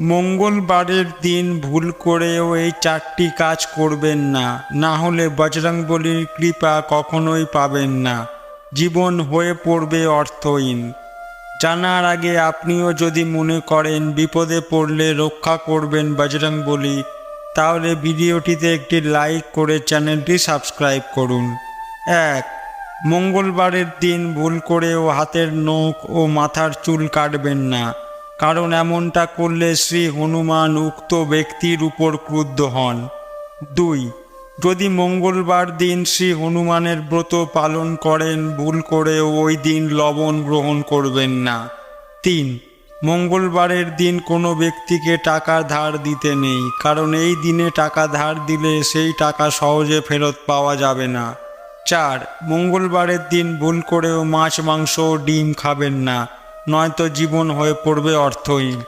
মঙ্গলবারের দিন ভুল করেও এই 4টি কাজ করবেন না, না হলে বজরংবলীর কৃপা কখনোই পাবেন না। জীবন হয়ে পড়বে অর্থহীন। জানার আগে আপনিও যদি মনে করেন বিপদে পড়লে রক্ষা করবেন বজরংবলী, তাহলে ভিডিওটিতে একটি লাইক করে চ্যানেলটি সাবস্ক্রাইব করুন। 1. মঙ্গলবারের দিন ভুল করেও হাতের নখ ও মাথার চুল কাটবেন না, কারণ এমনটা করলে শ্রী হনুমান উক্ত ব্যক্তির উপর ক্রুদ্ধ হন। 2. যদি মঙ্গলবার দিন শ্রী হনুমানের ব্রত পালন করেন, ভুল করেও ওই দিন লবণ গ্রহণ করবেন না। 3. মঙ্গলবারের দিন কোনো ব্যক্তিকে টাকা ধার দিতে নেই, কারণ এই দিনে টাকা ধার দিলে সেই টাকা সহজে ফেরত পাওয়া যাবে না। 4. মঙ্গলবারের দিন ভুল করেও মাছ, মাংস ও ডিম খাবেন না, নয়তো জীবন হয়ে পড়বে অর্থহীন।